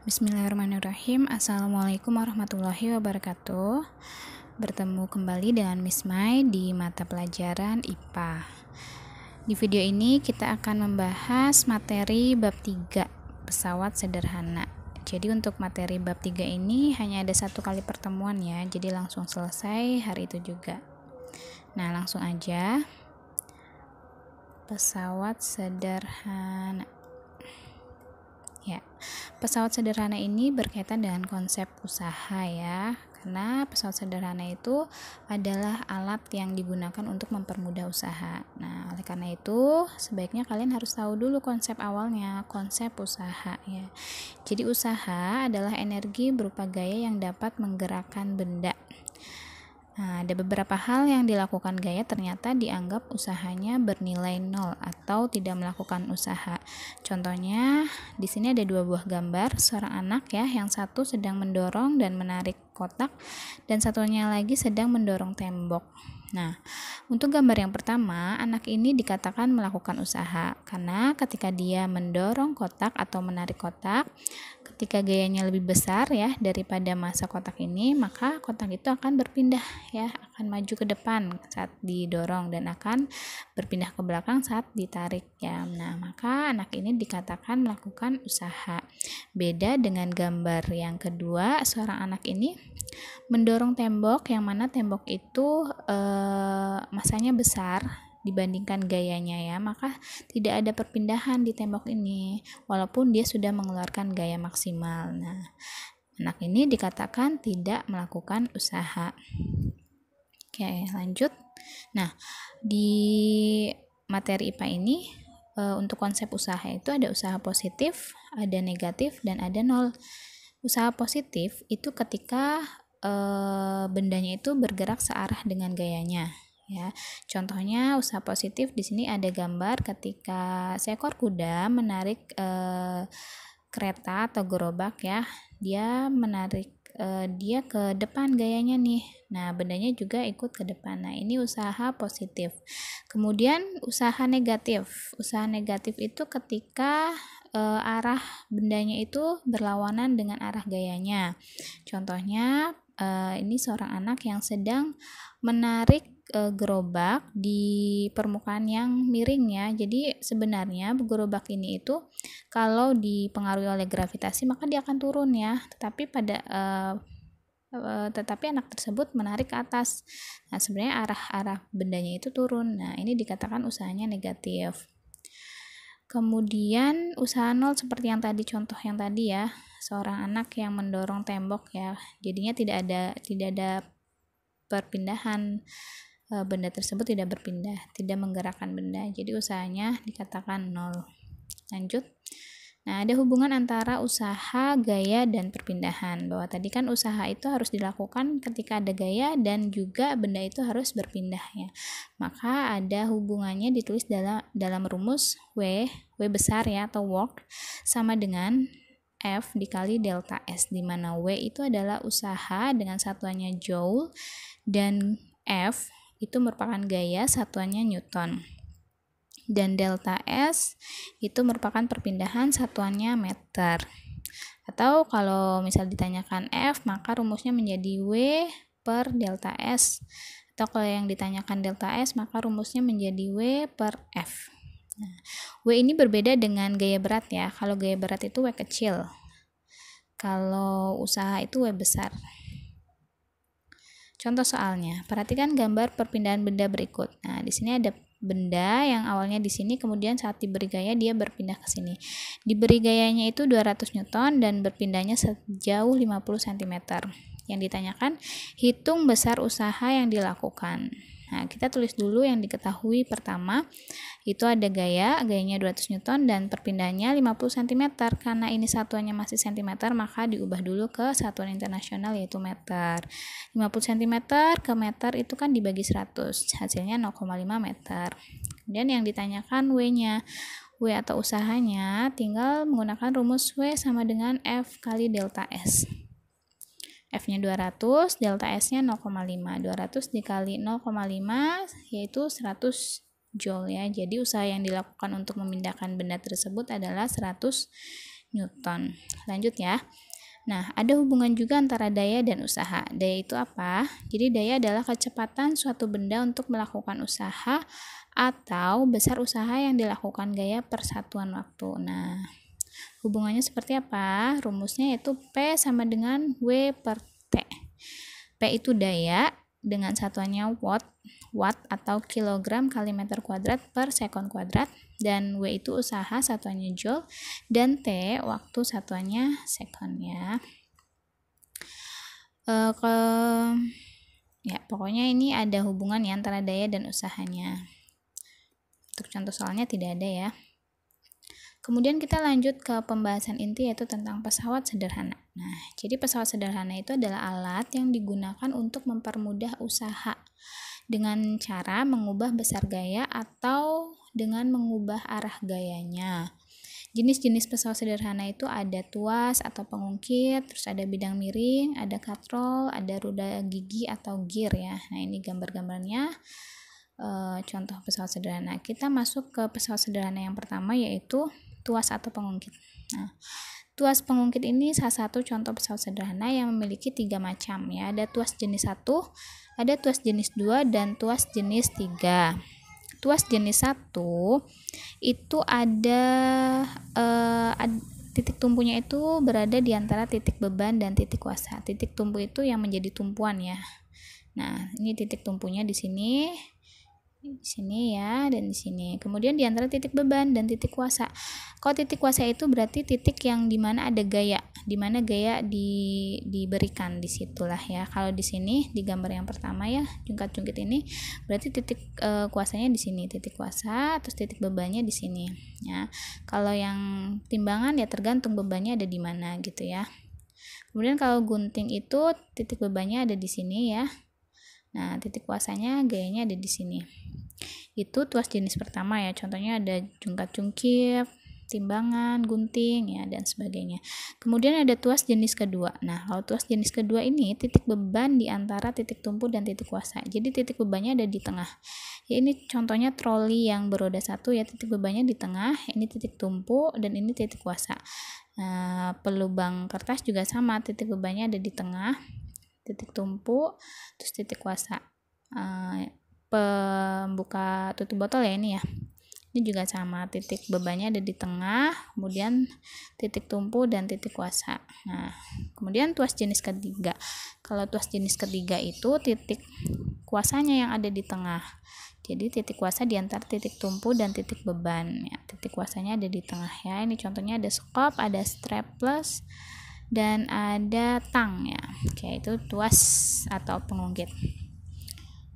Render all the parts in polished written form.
Bismillahirrahmanirrahim. Assalamualaikum warahmatullahi wabarakatuh. Bertemu kembali dengan Miss Mai di mata pelajaran IPA. Di video ini kita akan membahas materi bab 3, pesawat sederhana. Jadi untuk materi bab 3 ini hanya ada satu kali pertemuan ya, jadi langsung selesai hari itu juga. Nah, langsung aja. Pesawat sederhana. Ya, pesawat sederhana ini berkaitan dengan konsep usaha ya, karena pesawat sederhana itu adalah alat yang digunakan untuk mempermudah usaha. Nah, oleh karena itu sebaiknya kalian harus tahu dulu konsep awalnya, konsep usaha ya. Jadi usaha adalah energi berupa gaya yang dapat menggerakkan benda. Nah, ada beberapa hal yang dilakukan gaya ternyata dianggap usahanya bernilai nol atau tidak melakukan usaha. Contohnya, di sini ada dua buah gambar, seorang anak ya, yang satu sedang mendorong dan menarik kotak, dan satunya lagi sedang mendorong tembok. Nah, untuk gambar yang pertama, anak ini dikatakan melakukan usaha, karena ketika dia mendorong kotak atau menarik kotak, ketika gayanya lebih besar ya daripada massa kotak ini, maka kotak itu akan berpindah ya, akan maju ke depan saat didorong dan akan berpindah ke belakang saat ditarik ya. Nah, maka anak ini dikatakan melakukan usaha. Beda dengan gambar yang kedua, seorang anak ini mendorong tembok, yang mana tembok itu masanya besar dibandingkan gayanya ya, maka tidak ada perpindahan di tembok ini walaupun dia sudah mengeluarkan gaya maksimal. Nah, anak ini dikatakan tidak melakukan usaha. Oke, lanjut. Nah, di materi IPA ini untuk konsep usaha itu ada usaha positif, ada negatif, dan ada nol. Usaha positif itu ketika bendanya itu bergerak searah dengan gayanya ya. Contohnya usaha positif di sini ada gambar ketika seekor kuda menarik kereta atau gerobak ya. Dia menarik dia ke depan gayanya nih. Nah, bendanya juga ikut ke depan. Nah, ini usaha positif. Kemudian usaha negatif. Usaha negatif itu ketika arah bendanya itu berlawanan dengan arah gayanya. Contohnya ini seorang anak yang sedang menarik gerobak di permukaan yang miring ya. Jadi sebenarnya gerobak ini itu kalau dipengaruhi oleh gravitasi maka dia akan turun ya. Tetapi anak tersebut menarik ke atas. Nah, sebenarnya arah bendanya itu turun. Nah, ini dikatakan usahanya negatif. Kemudian usaha nol seperti yang tadi, contoh yang tadi ya, seorang anak yang mendorong tembok ya, jadinya tidak ada perpindahan, benda tersebut tidak berpindah, tidak menggerakkan benda, jadi usahanya dikatakan nol. Lanjut. Nah, ada hubungan antara usaha, gaya, dan perpindahan. Bahwa tadi kan usaha itu harus dilakukan ketika ada gaya dan juga benda itu harus berpindah ya. Maka ada hubungannya ditulis dalam rumus W besar ya atau work sama dengan F dikali delta S, di mana W itu adalah usaha dengan satuannya joule dan F itu merupakan gaya, satuannya Newton. Dan delta S itu merupakan perpindahan, satuannya meter. Atau kalau misal ditanyakan F, maka rumusnya menjadi W per delta S. Atau kalau yang ditanyakan delta S, maka rumusnya menjadi W per F. Nah, W ini berbeda dengan gaya berat ya. Kalau gaya berat itu W kecil. Kalau usaha itu W besar. Contoh soalnya, perhatikan gambar perpindahan benda berikut. Nah, di sini ada benda yang awalnya di sini, kemudian saat diberi gaya dia berpindah ke sini. Diberi gayanya itu 200 Newton dan berpindahnya sejauh 50 cm. Yang ditanyakan, hitung besar usaha yang dilakukan. Nah, kita tulis dulu yang diketahui pertama. Itu ada gayanya 200 Newton dan perpindahannya 50 cm. Karena ini satuannya masih cm, maka diubah dulu ke satuan internasional yaitu meter. 50 cm ke meter itu kan dibagi 100, hasilnya 0,5 meter. Kemudian yang ditanyakan W-nya. W atau usahanya tinggal menggunakan rumus W sama dengan F kali delta S. F-nya 200, delta S-nya 0,5. 200 dikali 0,5 yaitu 100 joule ya. Jadi usaha yang dilakukan untuk memindahkan benda tersebut adalah 100 Newton. Lanjut ya. Nah, ada hubungan juga antara daya dan usaha. Daya itu apa? Jadi daya adalah kecepatan suatu benda untuk melakukan usaha atau besar usaha yang dilakukan gaya per satuan waktu. Nah, hubungannya seperti apa? Rumusnya yaitu P sama dengan W per T. P itu daya dengan satuannya watt atau kilogram kali meter kuadrat per sekon kuadrat, dan W itu usaha satuannya joule, dan T waktu satuannya sekon ya. Pokoknya ini ada hubungan ya antara daya dan usahanya. Untuk contoh soalnya tidak ada ya. Kemudian kita lanjut ke pembahasan inti, yaitu tentang pesawat sederhana. Nah, jadi pesawat sederhana itu adalah alat yang digunakan untuk mempermudah usaha dengan cara mengubah besar gaya atau dengan mengubah arah gayanya. Jenis-jenis pesawat sederhana itu ada tuas atau pengungkit, terus ada bidang miring, ada katrol, ada roda gigi atau gear ya. Nah, ini gambar-gambarnya. Contoh pesawat sederhana. Kita masuk ke pesawat sederhana yang pertama, yaitu tuas atau pengungkit. Nah, tuas pengungkit ini salah satu contoh pesawat sederhana yang memiliki 3 macam ya. Ada tuas jenis 1, ada tuas jenis 2, dan tuas jenis 3. Tuas jenis 1 itu ada titik tumpunya itu berada di antara titik beban dan titik kuasa. Titik tumpu itu yang menjadi tumpuan ya. Nah, ini titik tumpunya di sini ya, dan di sini. Kemudian di antara titik beban dan titik kuasa. Kalau titik kuasa itu berarti titik yang dimana ada gaya, dimana gaya diberikan, disitulah ya. Kalau di sini di gambar yang pertama ya, jungkat-jungkit ini berarti titik kuasanya di sini, titik kuasa, terus titik bebannya di sini ya. Kalau yang timbangan ya tergantung bebannya ada di mana gitu ya. Kemudian kalau gunting itu titik bebannya ada di sini ya. Nah, titik kuasanya gayanya ada di sini. Itu tuas jenis pertama ya. Contohnya ada jungkat-jungkit, timbangan, gunting ya, dan sebagainya. Kemudian ada tuas jenis kedua. Nah, kalau tuas jenis kedua ini titik beban di antara titik tumpu dan titik kuasa. Jadi titik bebannya ada di tengah. Ya, ini contohnya troli yang beroda 1 ya, titik bebannya di tengah, ini titik tumpu dan ini titik kuasa. Nah, pelubang kertas juga sama, titik bebannya ada di tengah, titik tumpu, terus titik kuasa. Pembuka tutup botol ya ini ya. Ini juga sama, titik bebannya ada di tengah, kemudian titik tumpu dan titik kuasa. Nah, kemudian tuas jenis ketiga. Kalau tuas jenis ketiga itu titik kuasanya yang ada di tengah. Jadi titik kuasa di antara titik tumpu dan titik beban ya. Titik kuasanya ada di tengah ya. Ini contohnya ada skop, ada strapless, dan ada tang ya. Oke, itu tuas atau pengungkit.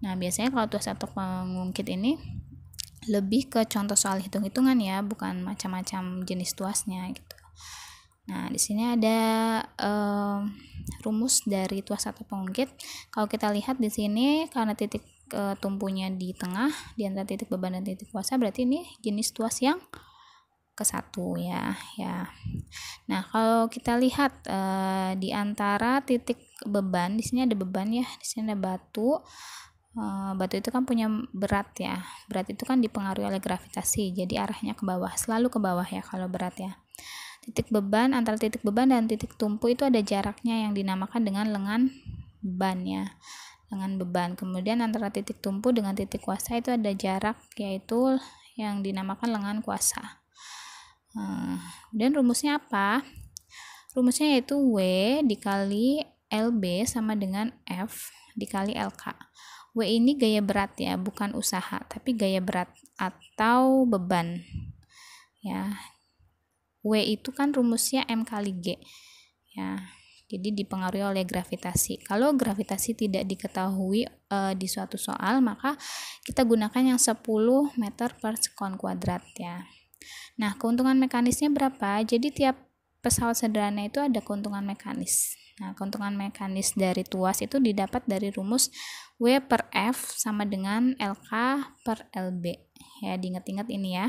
Nah, biasanya kalau tuas atau pengungkit ini lebih ke contoh soal hitung-hitungan ya, bukan macam-macam jenis tuasnya gitu. Nah, di sini ada rumus dari tuas atau pengungkit. Kalau kita lihat di sini, karena titik tumpunya di tengah di antara titik beban dan titik kuasa, berarti ini jenis tuas yang ke-1 ya. Nah, kalau kita lihat di antara titik beban, di sini ada beban ya, di sini ada batu. Batu itu kan punya berat ya. Berat itu kan dipengaruhi oleh gravitasi. Jadi arahnya ke bawah, selalu ke bawah ya kalau berat ya. Titik beban, antara titik beban dan titik tumpu itu ada jaraknya yang dinamakan dengan lengan beban ya. Lengan beban. Kemudian antara titik tumpu dengan titik kuasa itu ada jarak, yaitu yang dinamakan lengan kuasa. Kemudian rumusnya apa? Rumusnya yaitu W dikali LB sama dengan F dikali LK. W ini gaya berat ya, bukan usaha, tapi gaya berat atau beban ya. W itu kan rumusnya M kali G ya. Jadi dipengaruhi oleh gravitasi. Kalau gravitasi tidak diketahui di suatu soal, maka kita gunakan yang 10 meter per sekon kuadrat ya. Nah, keuntungan mekanisnya berapa? Jadi tiap pesawat sederhana itu ada keuntungan mekanis. Nah, keuntungan mekanis dari tuas itu didapat dari rumus W per F sama dengan LK per LB. Ya, diingat-ingat ini ya.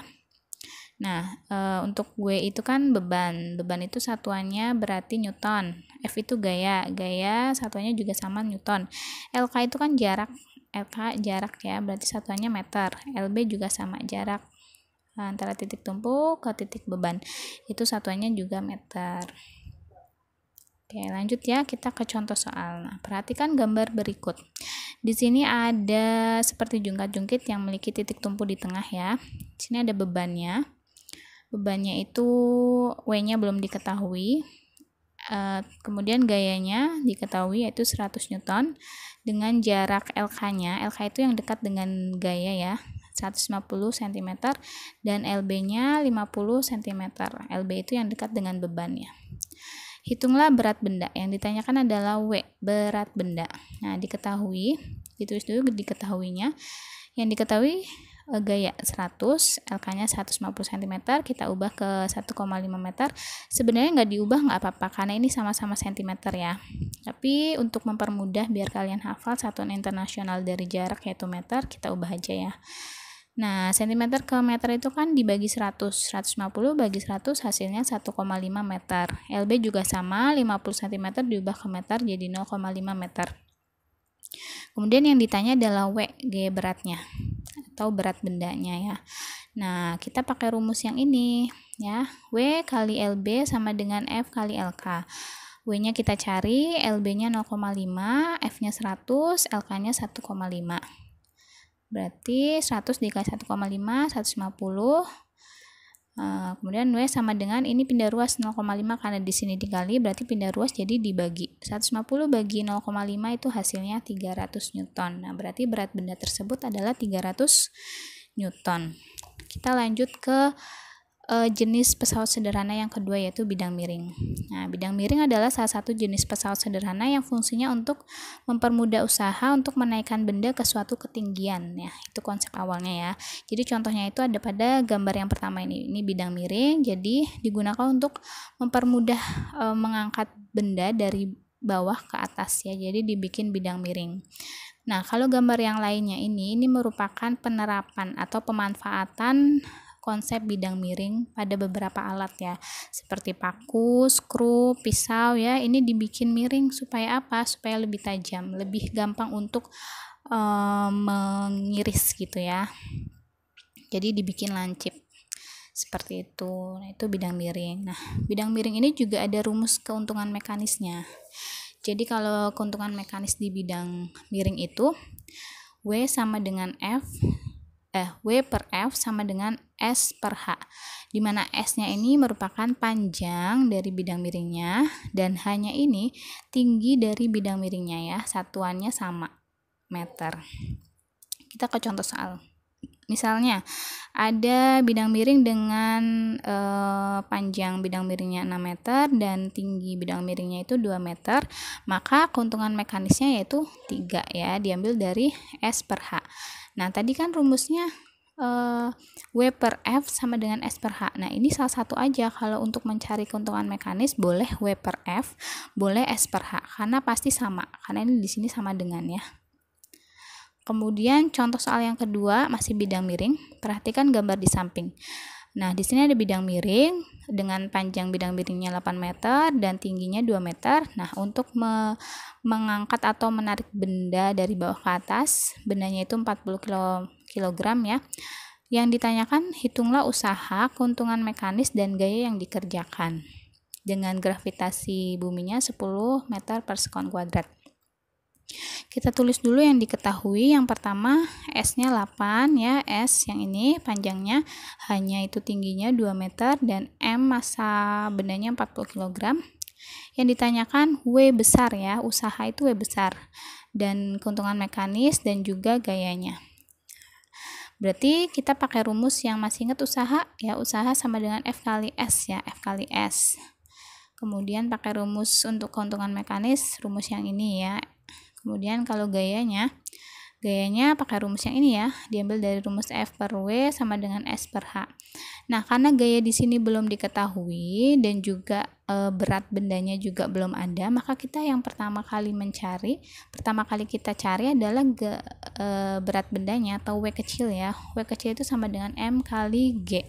Nah, untuk W itu kan beban. Beban itu satuannya berarti Newton. F itu gaya. Gaya satuannya juga sama Newton. LK itu kan jarak. LK jarak ya, berarti satuannya meter. LB juga sama, jarak antara titik tumpu ke titik beban. Itu satuannya juga meter. Oke, lanjut ya, kita ke contoh soal. Nah, perhatikan gambar berikut. Di sini ada seperti jungkat-jungkit yang memiliki titik tumpu di tengah ya. Di sini ada bebannya. Bebannya itu W-nya belum diketahui. Kemudian gayanya diketahui yaitu 100 Newton dengan jarak LK-nya. LK itu yang dekat dengan gaya ya. 150 cm dan LB-nya 50 cm. LB itu yang dekat dengan bebannya. Hitunglah berat benda. Yang ditanyakan adalah W, berat benda. Nah, diketahui, ditulis dulu diketahuinya. Yang diketahui gaya 100, LK-nya 150 cm, kita ubah ke 1,5 meter. Sebenarnya nggak diubah nggak apa-apa, karena ini sama-sama cm ya. Tapi untuk mempermudah biar kalian hafal satuan internasional dari jarak yaitu meter, kita ubah aja ya. Nah, cm ke meter itu kan dibagi 100, 150 bagi 100 hasilnya 1,5 meter. LB juga sama, 50 cm diubah ke meter jadi 0,5 meter. Kemudian yang ditanya adalah W, G beratnya atau berat bendanya ya. Nah, kita pakai rumus yang ini ya. W kali LB sama dengan F kali LK. W-nya kita cari, LB-nya 0,5, F-nya 100, LK-nya 1,5. Berarti 100 dikali 1,5, 150. Kemudian W sama dengan ini pindah ruas 0,5 karena di sini dikali, berarti pindah ruas jadi dibagi. 150 bagi 0,5 itu hasilnya 300 Newton. Nah, berarti berat benda tersebut adalah 300 Newton. Kita lanjut ke jenis pesawat sederhana yang kedua yaitu bidang miring. Nah, bidang miring adalah salah satu jenis pesawat sederhana yang fungsinya untuk mempermudah usaha untuk menaikkan benda ke suatu ketinggian ya. Itu konsep awalnya ya. Jadi contohnya itu ada pada gambar yang pertama ini. Ini bidang miring, jadi digunakan untuk mempermudah mengangkat benda dari bawah ke atas ya. Jadi dibikin bidang miring. Nah, kalau gambar yang lainnya ini merupakan penerapan atau pemanfaatan konsep bidang miring pada beberapa alat ya, seperti paku, skru, pisau ya. Ini dibikin miring supaya apa? Supaya lebih tajam, lebih gampang untuk mengiris gitu ya. Jadi dibikin lancip seperti itu. Nah, itu bidang miring. Nah, bidang miring ini juga ada rumus keuntungan mekanisnya. Jadi kalau keuntungan mekanis di bidang miring itu W sama dengan W per F sama dengan S per H, di mana S-nya ini merupakan panjang dari bidang miringnya dan H-nya ini tinggi dari bidang miringnya ya, satuannya sama, meter. Kita ke contoh soal. Misalnya ada bidang miring dengan panjang bidang miringnya 6 meter dan tinggi bidang miringnya itu 2 meter, maka keuntungan mekanisnya yaitu 3 ya, diambil dari S per H. Nah, tadi kan rumusnya W per F sama dengan S per H. Nah, ini salah satu aja. Kalau untuk mencari keuntungan mekanis boleh W per F, boleh S per H, karena pasti sama. Karena ini di sini sama dengan ya. Kemudian contoh soal yang kedua masih bidang miring. Perhatikan gambar di samping. Nah, di sini ada bidang miring dengan panjang bidang miringnya 8 meter dan tingginya 2 meter. Nah, untuk mengangkat atau menarik benda dari bawah ke atas, bendanya itu 40 kg ya. Yang ditanyakan, hitunglah usaha, keuntungan mekanis dan gaya yang dikerjakan dengan gravitasi buminya 10 meter per sekon kuadrat. Kita tulis dulu yang diketahui. Yang pertama S-nya 8 ya, S yang ini panjangnya, H-nya itu tingginya 2 meter dan M massa bendanya 40 kg. Yang ditanyakan W besar ya, usaha itu W besar dan keuntungan mekanis dan juga gayanya. Berarti kita pakai rumus yang masih ingat usaha ya, usaha sama dengan F kali S ya, F kali S. Kemudian pakai rumus untuk keuntungan mekanis, rumus yang ini ya. Kemudian kalau gayanya pakai rumus yang ini ya, diambil dari rumus F per W sama dengan S per H. Nah, karena gaya di sini belum diketahui dan juga berat bendanya juga belum ada, maka kita yang pertama kali kita cari adalah berat bendanya atau W kecil ya. W kecil itu sama dengan M kali G.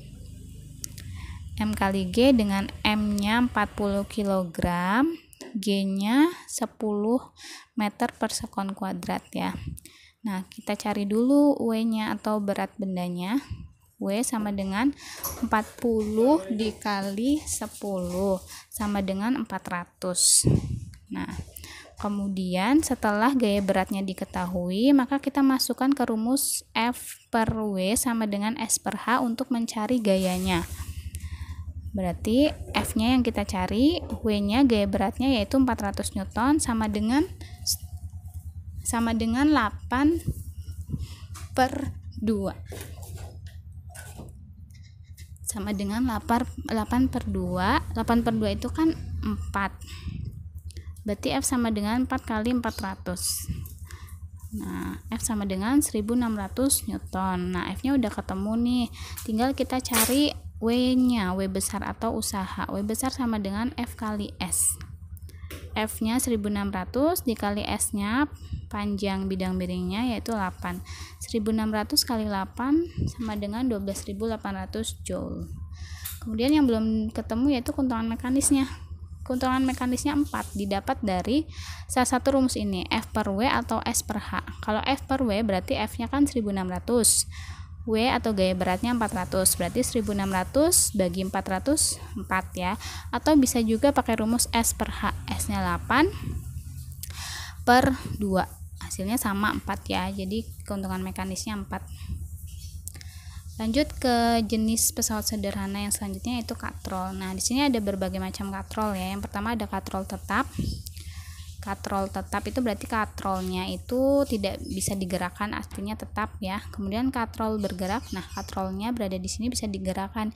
M kali G dengan M-nya 40 kg, G-nya 10 meter per sekon kuadrat ya. Nah, kita cari dulu W-nya atau berat bendanya. W sama dengan 40 dikali 10 sama dengan 400. Nah, kemudian setelah gaya beratnya diketahui, maka kita masukkan ke rumus F per W sama dengan S per H untuk mencari gayanya. Berarti F-nya yang kita cari, W-nya gaya beratnya yaitu 400 Newton sama dengan 8 per 2. Sama dengan 8 per 2. 8 per 2 itu kan 4. Berarti F sama dengan 4 kali 400. Nah, F sama dengan 1600 Newton. Nah, F-nya udah ketemu nih. Tinggal kita cari W-nya, W besar atau usaha. W besar sama dengan F kali S. F-nya 1600 dikali S-nya, panjang bidang miringnya yaitu 8. 1600 kali 8 sama dengan 12.800 Joule. Kemudian yang belum ketemu yaitu keuntungan mekanisnya. Keuntungan mekanisnya 4 didapat dari salah satu rumus ini, F per W atau S per H. Kalau F per W berarti F-nya kan 1600. W atau gaya beratnya 400, berarti 1600 bagi 400 4 ya. Atau bisa juga pakai rumus S per H. S-nya 8 per 2. Hasilnya sama 4 ya. Jadi keuntungan mekanisnya 4. Lanjut ke jenis pesawat sederhana yang selanjutnya yaitu katrol. Nah, di sini ada berbagai macam katrol ya. Yang pertama ada katrol tetap. Katrol tetap itu berarti katrolnya itu tidak bisa digerakkan, artinya tetap ya. Kemudian katrol bergerak. Nah, katrolnya berada di sini bisa digerakkan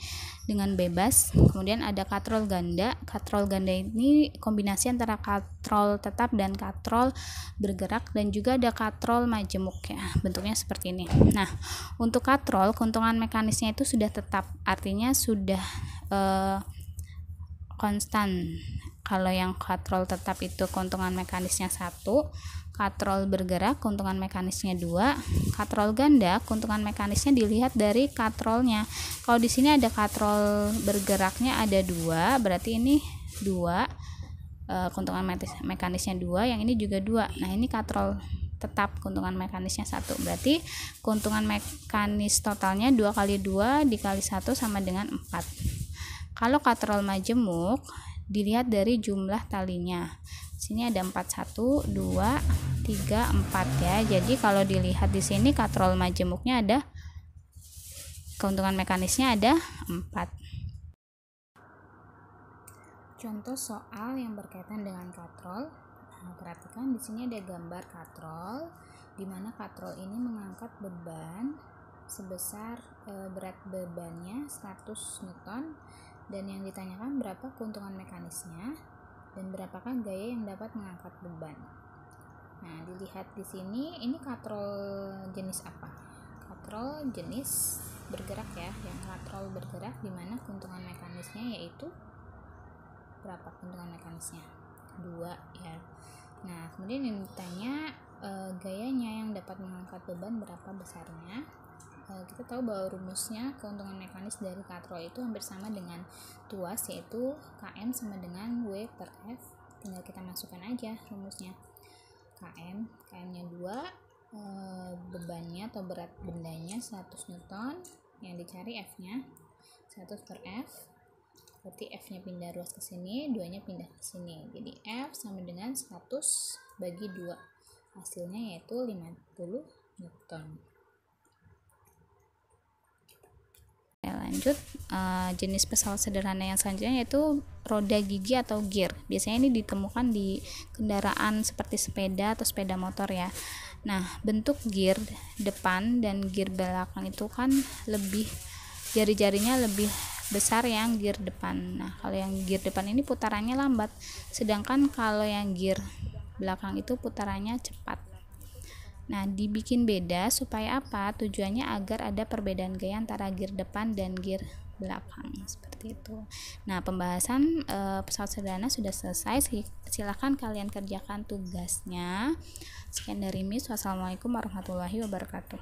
dengan bebas. Kemudian ada katrol ganda. Katrol ganda ini kombinasi antara katrol tetap dan katrol bergerak, dan juga ada katrol majemuk ya. Bentuknya seperti ini. Nah, untuk katrol keuntungan mekanisnya itu sudah tetap, artinya sudah konstan. Kalau yang katrol tetap itu keuntungan mekanisnya 1, katrol bergerak keuntungan mekanisnya 2, katrol ganda keuntungan mekanisnya dilihat dari katrolnya. Kalau di sini ada katrol bergeraknya ada 2, berarti ini 2, keuntungan mekanisnya 2, yang ini juga 2. Nah, ini katrol tetap keuntungan mekanisnya 1, berarti keuntungan mekanis totalnya 2 kali 2 dikali 1 sama dengan 4. Kalau katrol majemuk dilihat dari jumlah talinya. Sini ada 4, 1, 2, 3, 4 ya. Jadi kalau dilihat di sini katrol majemuknya ada, keuntungan mekanisnya ada 4. Contoh soal yang berkaitan dengan katrol. Nah, perhatikan di sini ada gambar katrol, di mana katrol ini mengangkat beban sebesar berat bebannya 100 Newton. Dan yang ditanyakan berapa keuntungan mekanisnya dan berapakah gaya yang dapat mengangkat beban. Nah, dilihat di sini ini katrol jenis apa? Katrol jenis bergerak ya, yang katrol bergerak, di mana keuntungan mekanisnya yaitu berapa keuntungan mekanisnya? 2 ya. Nah, kemudian yang ditanya gayanya yang dapat mengangkat beban berapa besarnya. Kita tahu bahwa rumusnya keuntungan mekanis dari katrol itu hampir sama dengan tuas, yaitu Km sama dengan W per F. Tinggal kita masukkan aja rumusnya. Km-nya 2, bebannya atau berat bendanya 100 Newton, yang dicari F-nya 100 per F. Berarti F-nya pindah ruas ke sini, 2-nya pindah ke sini. Jadi F sama dengan 100 bagi 2. Hasilnya yaitu 50 Newton. Lanjut, jenis pesawat sederhana yang selanjutnya yaitu roda gigi atau gear. Biasanya ini ditemukan di kendaraan seperti sepeda atau sepeda motor ya. Nah, bentuk gear depan dan gear belakang itu kan lebih, jari-jarinya lebih besar yang gear depan. Nah, kalau yang gear depan ini putarannya lambat, sedangkan kalau yang gear belakang itu putarannya cepat. Nah, dibikin beda supaya apa? Tujuannya agar ada perbedaan gaya antara gear depan dan gear belakang, seperti itu. Nah, pembahasan pesawat sederhana sudah selesai. Silakan kalian kerjakan tugasnya. Sekian dari Miss. Wassalamualaikum warahmatullahi wabarakatuh.